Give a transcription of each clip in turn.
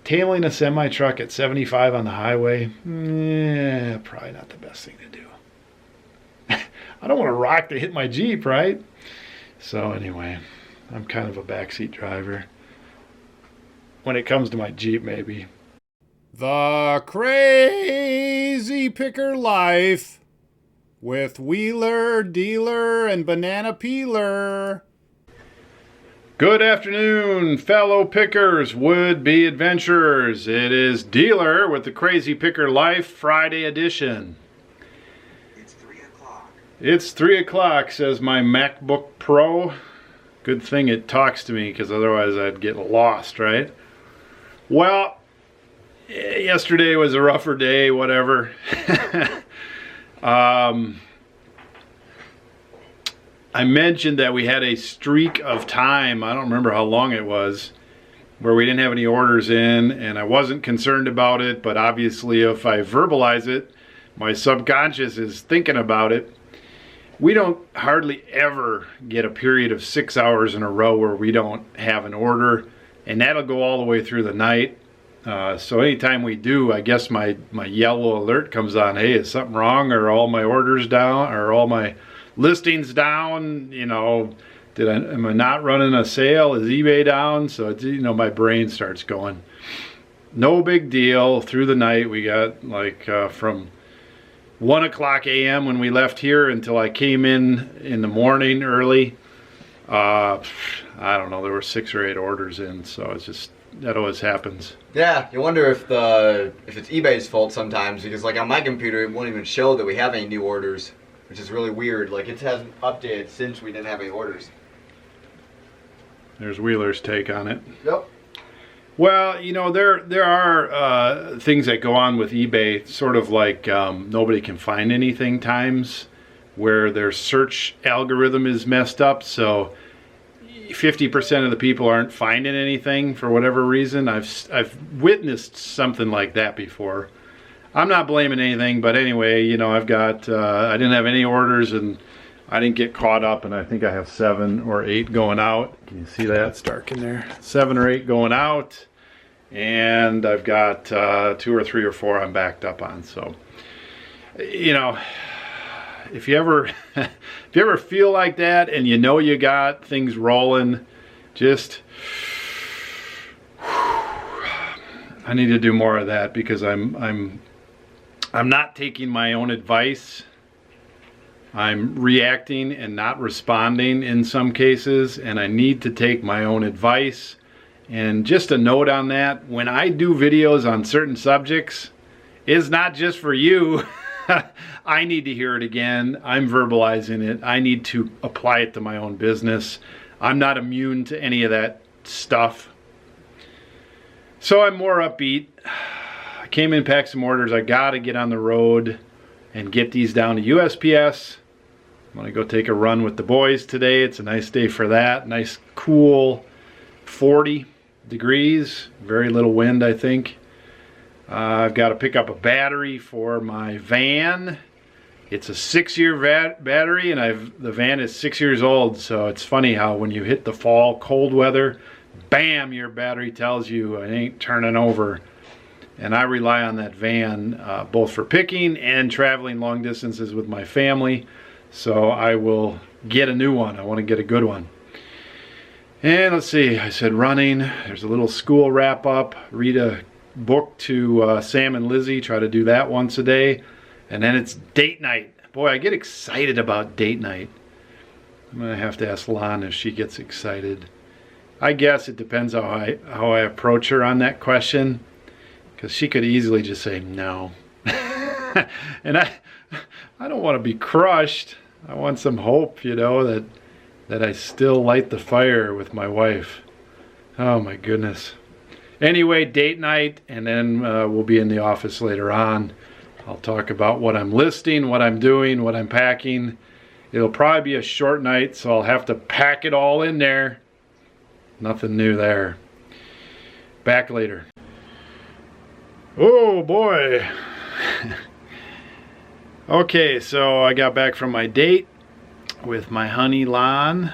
tailing a semi-truck at 75 on the highway, probably not the best thing to do. I don't want to rock to hit my Jeep, right? So anyway, I'm kind of a backseat driver. When it comes to my Jeep, maybe. The Crazy Picker Life with Wheeler, Dealer, and Banana Peeler. Good afternoon, fellow pickers, would-be adventurers. It is Dealer with the Crazy Picker Life Friday edition. It's 3 o'clock. It's 3 o'clock, says my MacBook Pro. Good thing it talks to me, because otherwise I'd get lost, right? Well, yesterday was a rougher day, whatever. I mentioned that we had a streak of time, I don't remember how long it was, where we didn't have any orders in, and I wasn't concerned about it, but obviously if I verbalize it, my subconscious is thinking about it. We don't hardly ever get a period of 6 hours in a row where we don't have an order, and that'll go all the way through the night. So anytime we do, I guess my yellow alert comes on. Hey, is something wrong? Are all my orders down? Are all my listings down? You know, am I not running a sale? Is eBay down? So it's, you know, my brain starts going. No big deal. Through the night, we got like from 1 o'clock a.m. when we left here until I came in the morning early. I don't know. There were 6 or 8 orders in, so it's just, that always happens. Yeah, you wonder if it's eBay's fault sometimes, because like on my computer it won't even show that we have any new orders, which is really weird. Like it hasn't updated since we didn't have any orders. There's Wheeler's take on it. Yep. Well, you know, there are things that go on with eBay, sort of like nobody can find anything times, where their search algorithm is messed up, so 50% of the people aren't finding anything for whatever reason. I've witnessed something like that before. I'm not blaming anything, but anyway, you know, I've got I didn't have any orders, and I didn't get caught up, and I think I have 7 or 8 going out. Can you see that? It's dark in there. 7 or 8 going out, and I've got 2 or 3 or 4 I'm backed up on. So, you know, if you ever feel like that and you know you got things rolling, just I need to do more of that, because I'm not taking my own advice. I'm reacting and not responding in some cases, and I need to take my own advice. And just a note on that, when I do videos on certain subjects, it's not just for you. I need to hear it again. I'm verbalizing it. I need to apply it to my own business. I'm not immune to any of that stuff. So I'm more upbeat. I came in, packed some orders. I got to get on the road and get these down to USPS. I'm going to go take a run with the boys today. It's a nice day for that. Nice, cool 40 degrees. Very little wind, I think. I've got to pick up a battery for my van. It's a 6-year battery, and the van is 6 years old. So it's funny how when you hit the fall cold weather, bam, your battery tells you it ain't turning over. And I rely on that van both for picking and traveling long distances with my family. So I will get a new one. I want to get a good one. And let's see, I said running. There's a little school wrap up. Read a book to Sam and Lizzie. Try to do that once a day. And then it's date night. Boy, I get excited about date night. I'm going to have to ask Lon if she gets excited. I guess it depends how I approach her on that question, because she could easily just say no. And I don't want to be crushed. I want some hope, you know, that I still light the fire with my wife. Oh my goodness. Anyway, date night, and then we'll be in the office later on. I'll talk about what I'm listing, what I'm doing, what I'm packing. It'll probably be a short night, so I'll have to pack it all in there. Nothing new there. Back later. Oh boy. Okay, so I got back from my date with my honey Lon,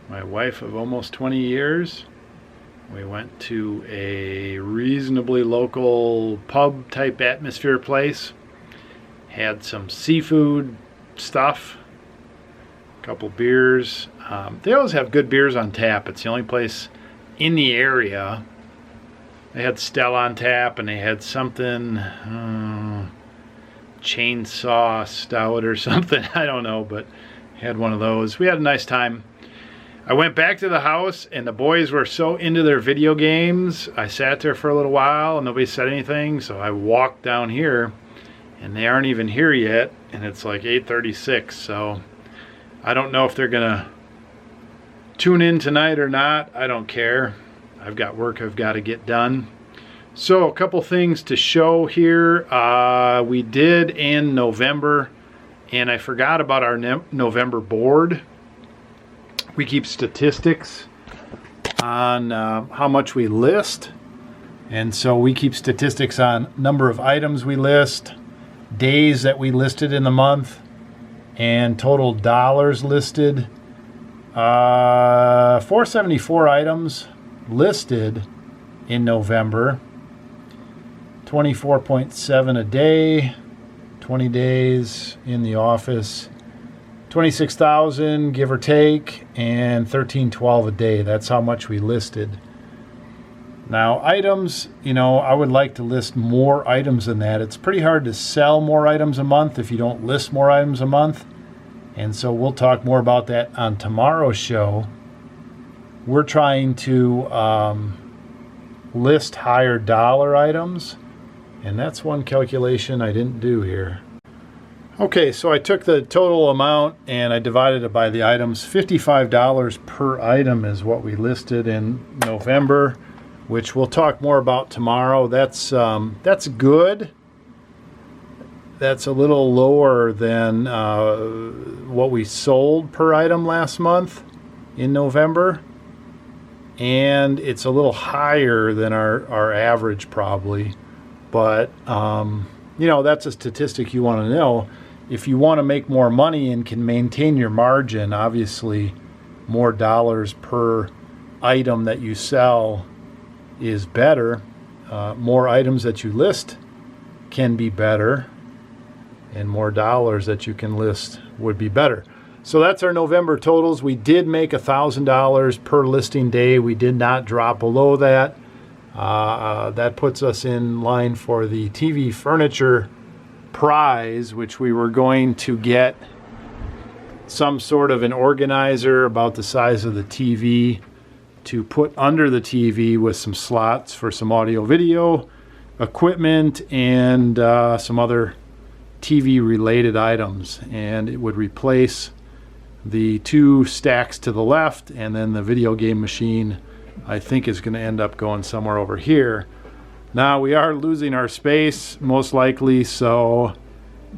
my wife of almost 20 years. We went to a reasonably local pub type atmosphere place. Had some seafood stuff, a couple beers. They always have good beers on tap. It's the only place in the area. They had Stella on tap, and they had something, chainsaw stout or something. I don't know, but had one of those. We had a nice time. I went back to the house, and the boys were so into their video games. I sat there for a little while, and nobody said anything, so I walked down here, and they aren't even here yet, and it's like 8:36, so I don't know if they're gonna tune in tonight or not. I don't care. I've got work I've got to get done. So a couple things to show here. We did in November, and I forgot about our November board. We keep statistics on how much we list, and so we keep statistics on number of items we list, days that we listed in the month, and total dollars listed. 474 items listed in November, 24.7 a day, 20 days in the office, 26,000 give or take, and 1312 a day. That's how much we listed. Now items, I would like to list more items than that. It's pretty hard to sell more items a month if you don't list more items a month, and so we'll talk more about that on tomorrow's show. We're trying to list higher dollar items, and that's one calculation I didn't do here. Okay, so I took the total amount and I divided it by the items. $55 per item is what we listed in November, which we'll talk more about tomorrow. That's good. That's a little lower than what we sold per item last month in November. And it's a little higher than our average probably. But, that's a statistic you want to know. If you want to make more money and can maintain your margin, obviously more dollars per item that you sell is better. More items that you list can be better, and more dollars that you can list would be better. So that's our November totals. We did make $1,000 per listing day. We did not drop below that. That puts us in line for the TV furniture prize, which we were going to get some sort of an organizer about the size of the TV to put under the TV with some slots for some audio video equipment and some other TV related items, and it would replace the two stacks to the left, and then the video game machine I think is going to end up going somewhere over here. Now we are losing our space most likely, so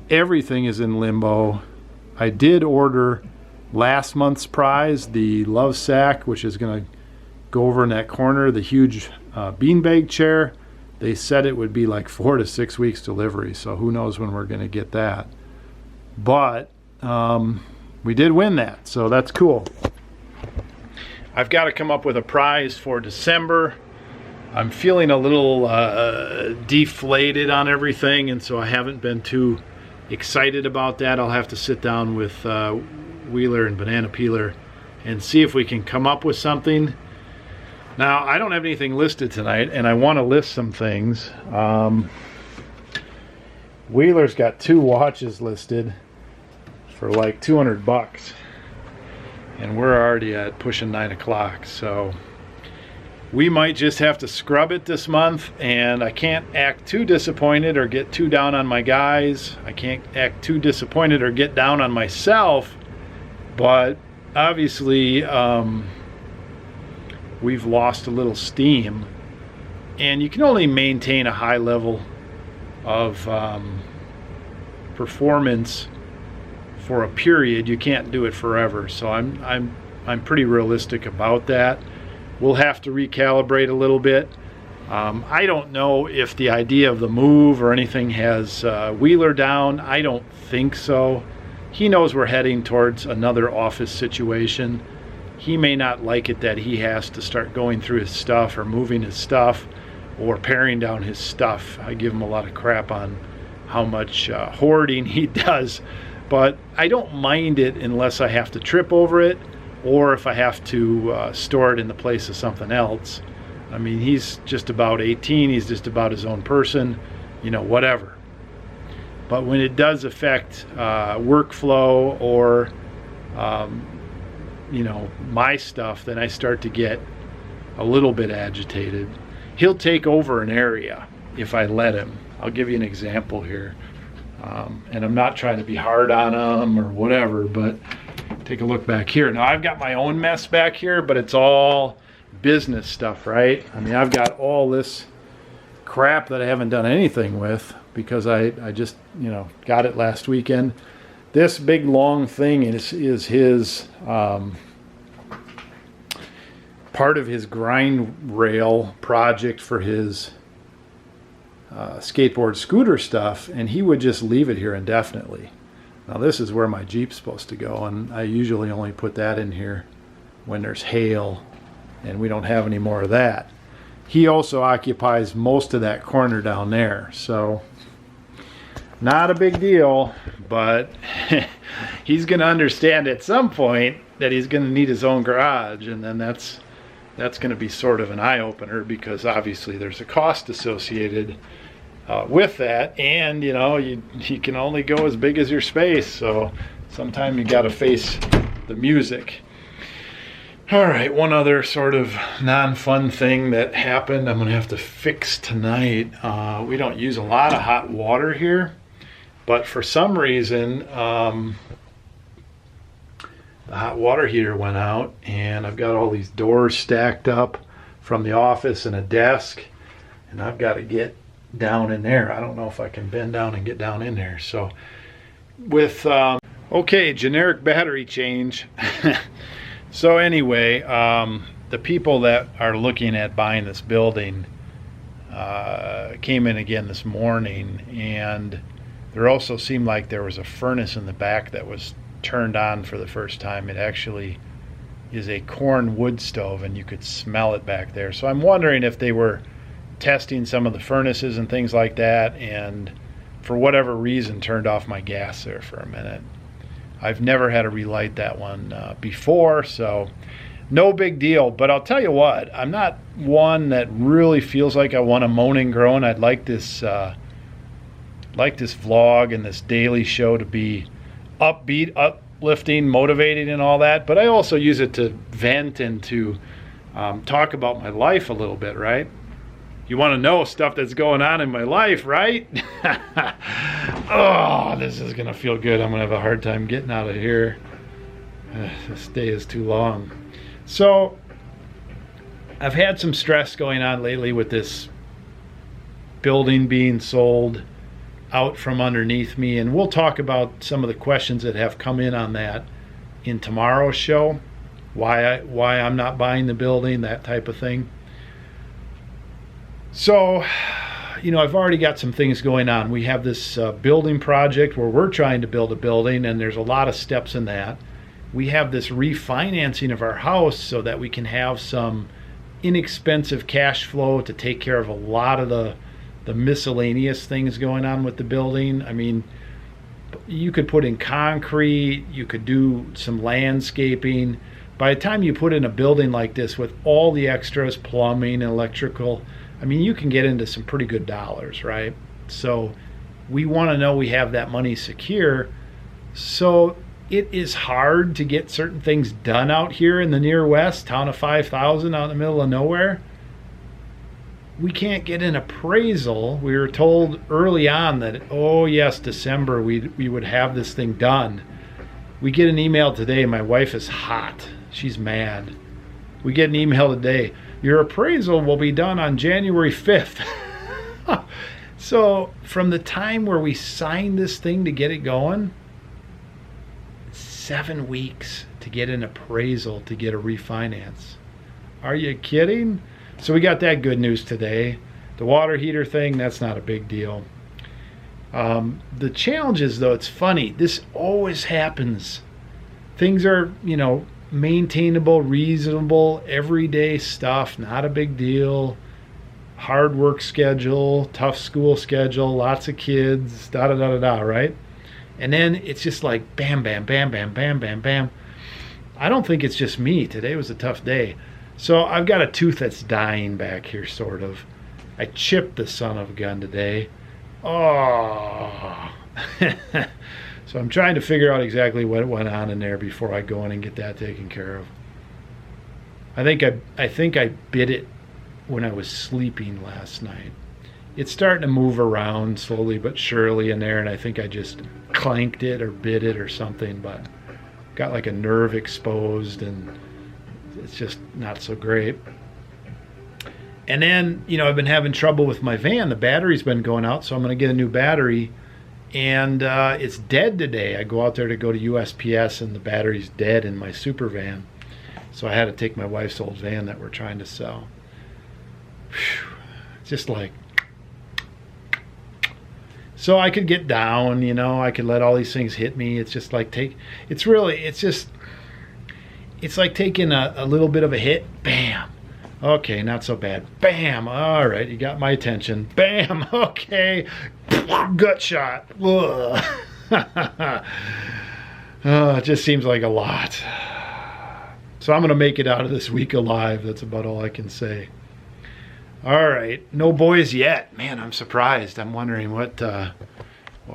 everything is in limbo. I did order last month's prize, the Love Sack, which is going to go over in that corner, the huge beanbag chair. They said it would be like 4 to 6 weeks delivery, so who knows when we're going to get that. But we did win that, so that's cool. I've got to come up with a prize for December. I'm feeling a little deflated on everything, and so I haven't been too excited about that. I'll have to sit down with Wheeler and Banana Peeler and see if we can come up with something. Now, I don't have anything listed tonight, and I want to list some things. Wheeler's got 2 watches listed for like $200, and we're already at pushing 9 o'clock, so we might just have to scrub it this month, and I can't act too disappointed or get too down on my guys. I can't act too disappointed or get down on myself, but obviously we've lost a little steam, and you can only maintain a high level of performance for a period. You can't do it forever, so I'm pretty realistic about that. We'll have to recalibrate a little bit. I don't know if the idea of the move or anything has Wheeler down. I don't think so. He knows we're heading towards another office situation. he may not like it that he has to start going through his stuff or moving his stuff or paring down his stuff. I give him a lot of crap on how much hoarding he does, but I don't mind it unless I have to trip over it or if I have to store it in the place of something else. I mean, he's just about 18, he's just about his own person, you know, whatever. But when it does affect workflow or you know, my stuff, then I start to get a little bit agitated. He'll take over an area if I let him. I'll give you an example here. And I'm not trying to be hard on him or whatever, but take a look back here. Now I've got my own mess back here, but it's all business stuff, right? I mean, I've got all this crap that I haven't done anything with because I just, you know, got it last weekend. This big long thing is his part of his grind rail project for his skateboard scooter stuff, and he would just leave it here indefinitely. Now this is where my Jeep's supposed to go, and I usually only put that in here when there's hail, and we don't have any more of that. He also occupies most of that corner down there, so not a big deal, but he's going to understand at some point that he's going to need his own garage, and then that's going to be sort of an eye-opener because obviously there's a cost associated with that, and you know, you can only go as big as your space, so sometimes you got to face the music. All right, one other sort of non-fun thing that happened I'm going to have to fix tonight. We don't use a lot of hot water here, but for some reason the hot water heater went out, and I've got all these doors stacked up from the office and a desk, and I've got to get down in there. I don't know if I can bend down and get down in there. So with okay, generic battery change. So anyway, the people that are looking at buying this building came in again this morning, and there also seemed like there was a furnace in the back that was turned on for the first time. It actually is a corn wood stove, and you could smell it back there. So I'm wondering if they were testing some of the furnaces and things like that, and for whatever reason turned off my gas there for a minute. I've never had to relight that one before, so no big deal. But I'll tell you what, I'm not one that really feels like I want to moan and groan. I'd like this vlog and this daily show to be upbeat, uplifting, motivating, and all that. But I also use it to vent and to talk about my life a little bit, right? You want to know stuff that's going on in my life, right? Oh, this is going to feel good. I'm going to have a hard time getting out of here. This day is too long. So, I've had some stress going on lately with this building being sold out from underneath me, and we'll talk about some of the questions that have come in on that in tomorrow's show. Why I'm not buying the building, that type of thing. So, you know, I've already got some things going on. We have this building project where we're trying to build a building, and there's a lot of steps in that. We have this refinancing of our house so that we can have some inexpensive cash flow to take care of a lot of the miscellaneous things going on with the building. I mean, you could put in concrete, you could do some landscaping. By the time you put in a building like this with all the extras, plumbing, electrical, I mean, you can get into some pretty good dollars, right? So we want to know we have that money secure. So it is hard to get certain things done out here in the near west, town of 5,000 out in the middle of nowhere. We can't get an appraisal. We were told early on that, oh yes, December we would have this thing done. We get an email today. My wife is hot. She's mad. We get an email today. Your appraisal will be done on January 5th. So from the time where we signed this thing to get it going, 7 weeks to get an appraisal to get a refinance. Are you kidding? So we got that good news today. The water heater thing, that's not a big deal. The challenge is, though, it's funny. This always happens. Things are, you know, maintainable, reasonable, everyday stuff, not a big deal. Hard work schedule, tough school schedule, lots of kids, da da da da da, right? And then it's just like bam, bam, bam, bam, bam, bam, bam. I don't think it's just me. Today was a tough day. So I've got a tooth that's dying back here, sort of. I chipped the son of a gun today. Oh. So I'm trying to figure out exactly what went on in there before I go in and get that taken care of. I think I bit it when I was sleeping last night. It's starting to move around slowly but surely in there, and I think I just clanked it or bit it or something, but got like a nerve exposed, and it's just not so great. And then, I've been having trouble with my van. The battery's been going out, so I'm going to get a new battery, and it's dead today. I go out there to go to USPS, and the battery's dead in my super van. So I had to take my wife's old van that we're trying to sell. Whew. Just like, so I could get down, I could let all these things hit me. It's just like it's like taking a little bit of a hit. Bam. Okay, not so bad. Bam. All right, you got my attention. Bam. Okay. Gut shot. It just seems like a lot. So I'm going to make it out of this week alive. That's about all I can say. All right, no boys yet. Man, I'm surprised. I'm wondering what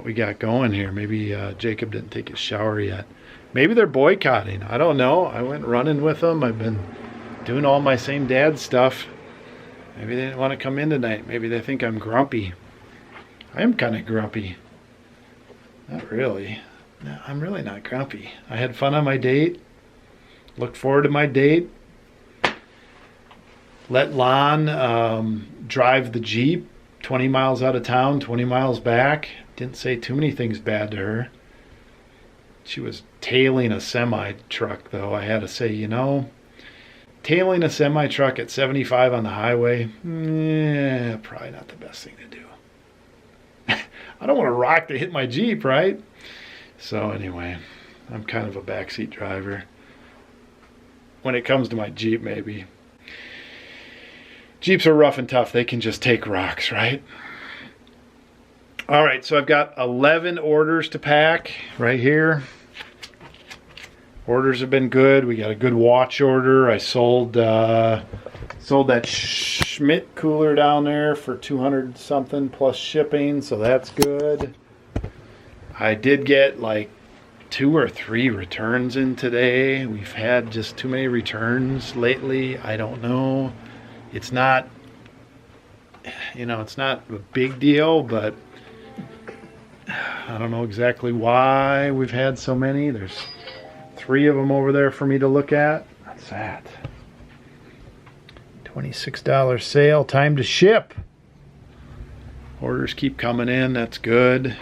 we got going here. Maybe Jacob didn't take his shower yet. Maybe they're boycotting. I don't know. I went running with them. I've been doing all my same dad stuff. Maybe they didn't want to come in tonight. Maybe they think I'm grumpy. I am kind of grumpy. Not really. No, I'm really not grumpy. I had fun on my date. Looked forward to my date. Let Lon drive the Jeep 20 miles out of town, 20 miles back. Didn't say too many things bad to her. She was tailing a semi-truck, though. I had to say, tailing a semi-truck at 75 on the highway, probably not the best thing to do. I don't want to rock to hit my Jeep, right? So anyway, I'm kind of a backseat driver. When it comes to my Jeep, maybe. Jeeps are rough and tough. They can just take rocks, right? All right, so I've got 11 orders to pack right here. Orders have been good. We got a good watch order. I sold that Schmidt cooler down there for 200 something plus shipping, so that's good. I did get like 2 or 3 returns in today. We've had just too many returns lately. I don't know. It's not, it's not a big deal, but I don't know exactly why we've had so many. There's 3 of them over there for me to look at. What's that? $26 sale, time to ship. Orders keep coming in. That's good,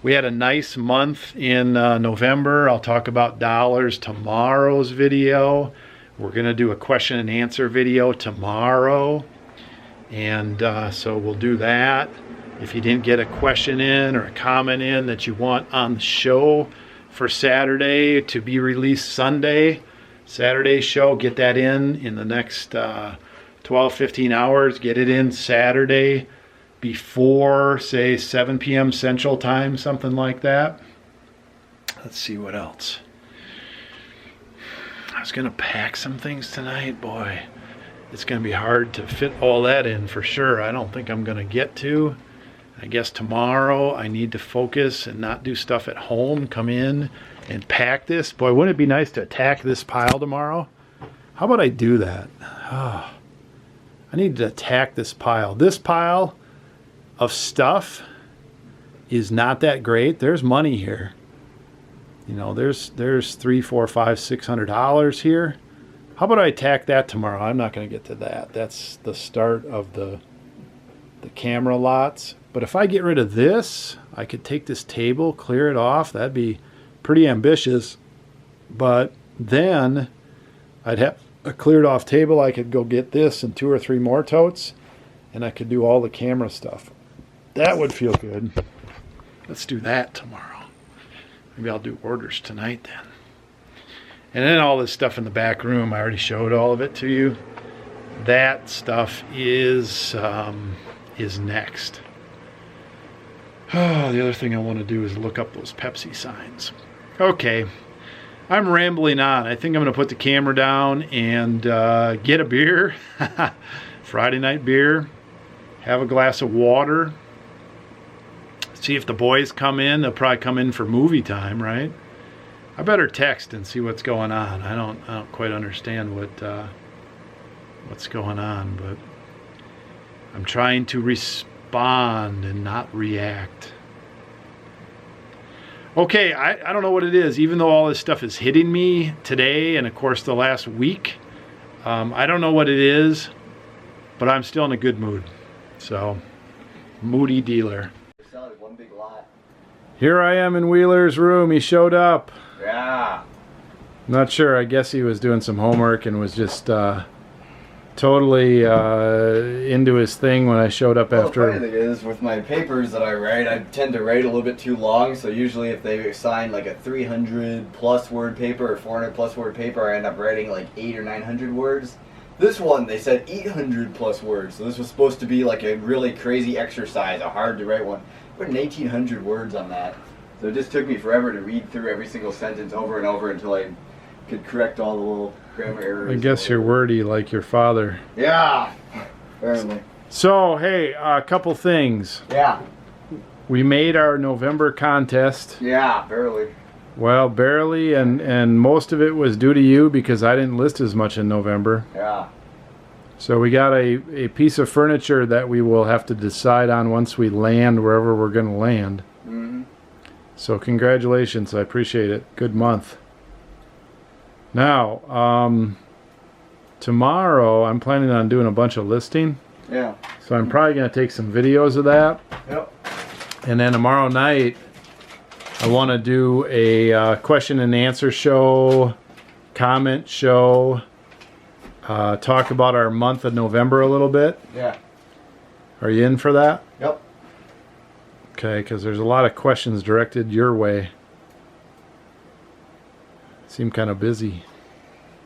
We had a nice month in November. I'll talk about dollars tomorrow's video. We're going to do a question and answer video tomorrow. And so we'll do that. If you didn't get a question in or a comment in that you want on the show for Saturday to be released Sunday, Saturday's show, get that in the next 12-15 hours. Get it in Saturday before, say, 7 p.m. Central Time, something like that. Let's see what else. I was going to pack some things tonight. Boy, it's going to be hard to fit all that in for sure. I don't think I'm going to get to. I guess tomorrow I need to focus and not do stuff at home. Come in and pack this. Boy, wouldn't it be nice to attack this pile tomorrow? How about I do that? Oh, I need to attack this pile. This pile of stuff is not that great. There's money here. There's $300, $400, $500, $600 here. How about I attack that tomorrow? I'm not going to get to that. That's the start of the camera lots. But if I get rid of this, I could take this table, clear it off. That'd be pretty ambitious. But then I'd have a cleared off table. I could go get this and 2 or 3 more totes, and I could do all the camera stuff. That would feel good. Let's do that tomorrow. Maybe I'll do orders tonight then. And then all this stuff in the back room, I already showed all of it to you. That stuff is next. Oh, the other thing I want to do is look up those Pepsi signs. Okay, I'm rambling on. I think I'm going to put the camera down and get a beer. Friday night beer. Have a glass of water. See if the boys come in. They'll probably come in for movie time, right? I better text and see what's going on. I don't quite understand what's going on, but I'm trying to respond and not react. Okay, I don't know what it is. Even though all this stuff is hitting me today and of course the last week, I don't know what it is, but I'm still in a good mood. So, moody dealer. One big lot. Here I am in Wheeler's room. He showed up. Yeah. Not sure. I guess he was doing some homework and was just totally into his thing when I showed up after. The funny thing is, with my papers that I write, I tend to write a little bit too long. So usually, if they assign like a 300+ word paper or 400+ word paper, I end up writing like 800 or 900 words. This one, they said 800+ words. So this was supposed to be like a really crazy exercise, a hard to write one. I put 1,800 words on that. So it just took me forever to read through every single sentence over and over until I could correct all the little grammar errors. I guess you're wordy like your father. Yeah, apparently. So, hey, a couple things. Yeah. We made our November contest. Yeah, barely. Well, barely, and most of it was due to you because I didn't list as much in November. Yeah. So we got a piece of furniture that we will have to decide on once we land wherever we're going to land. Mm-hmm. So congratulations, I appreciate it. Good month. Now, tomorrow I'm planning on doing a bunch of listing. Yeah. So I'm probably going to take some videos of that. Yep. And then tomorrow night, I want to do a question and answer show, comment show, talk about our month of November a little bit. Yeah. Are you in for that? Yep. Okay, because there's a lot of questions directed your way. Seem kind of busy.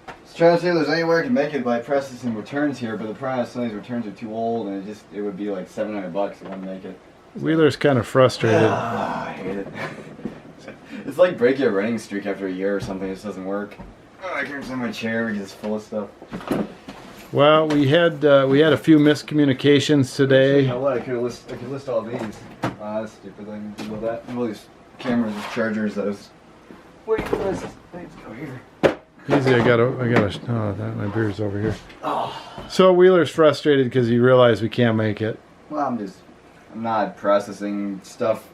I was trying to see if there's any way I can make it by processing returns here, but the problem is some of these returns are too old, and it would be like $700 if I want to make it. Wheeler's kind of frustrated. I hate it. It's like breaking a running streak after a year or something. It just doesn't work. Oh, I can't sit in my chair because it's full of stuff. Well, we had a few miscommunications today. You know what? I could list all these. That's stupid. I can do all that. And all these cameras and chargers that was. Wait, let's go here. Easy, I gotta. Oh, my beer's over here. Oh. So Wheeler's frustrated because he realized we can't make it. Well, I'm not processing stuff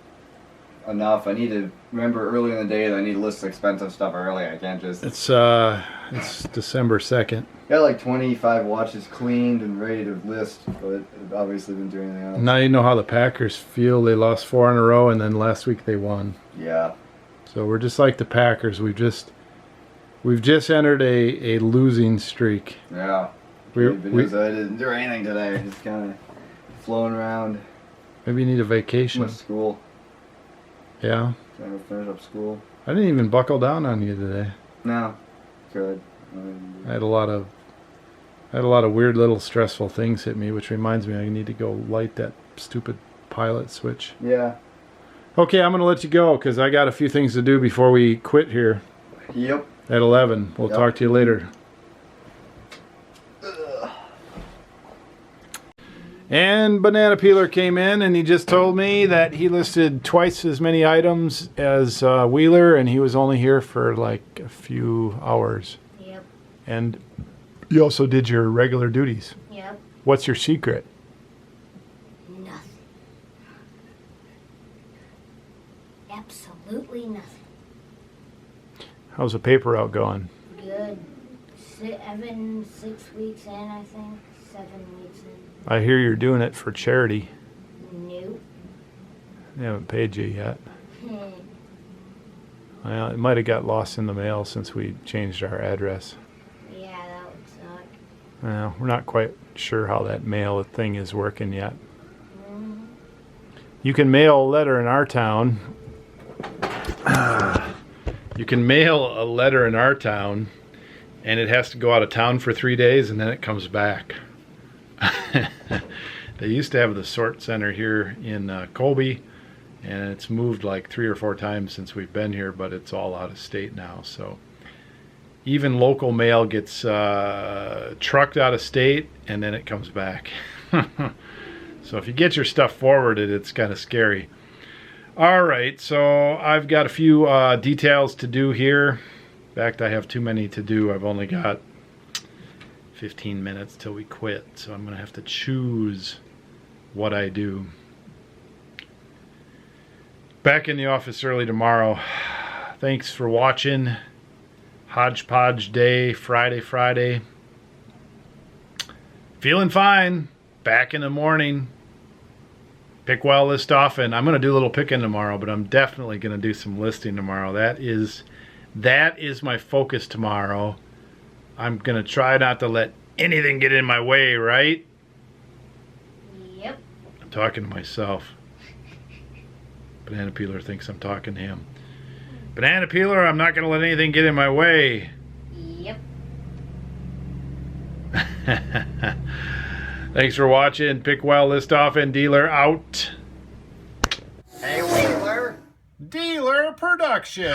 enough. I need to remember early in the day that I need to list expensive stuff early. I can't just. It's December 2nd. Got like 25 watches cleaned and ready to list, but I've obviously been doing anything else. Now you know how the Packers feel. They lost 4 in a row, and then last week they won. Yeah. So we're just like the Packers. We've just entered a losing streak. Yeah. I didn't do anything today. Just kind of flowing around. Maybe you need a vacation. Went to school. Yeah. Trying to finish up school. I didn't even buckle down on you today. No. Good. I had a lot of weird little stressful things hit me, which reminds me I need to go light that stupid pilot switch. Yeah. Okay, I'm going to let you go because I got a few things to do before we quit here. Yep. At 11. We'll talk to you later. And Banana Peeler came in and he just told me that he listed twice as many items as Wheeler, and he was only here for like a few hours. Yep. And you also did your regular duties. Yep. What's your secret? Nothing. Absolutely nothing. How's the paper out going? Good. 6 weeks in, I think. 7 weeks in. I hear you're doing it for charity. Nope. They haven't paid you yet. Well, it might have got lost in the mail since we changed our address. Yeah, that would suck. Well, we're not quite sure how that mail thing is working yet. Mm-hmm. You can mail a letter in our town. You can mail a letter in our town, and it has to go out of town for 3 days, and then it comes back. They used to have the sort center here in Colby, and it's moved like 3 or 4 times since we've been here, but it's all out of state now. So even local mail gets trucked out of state, and then it comes back. So if you get your stuff forwarded, it's kind of scary. All right, so I've got a few details to do here. In fact, I have too many to do. I've only got 15 minutes till we quit, so I'm gonna have to choose what I do. Back in the office early tomorrow. Thanks for watching. Hodgepodge day, Friday. Feeling fine. Back in the morning. Pick well, list often. I'm gonna do a little picking tomorrow, but I'm definitely gonna do some listing tomorrow. That is my focus tomorrow. I'm gonna try not to let anything get in my way, right? Yep. I'm talking to myself. Banana Peeler thinks I'm talking to him. Banana Peeler, I'm not gonna let anything get in my way. Yep. Thanks for watching. Pick well, list often. Dealer out. Hey, Wheeler. Dealer Production.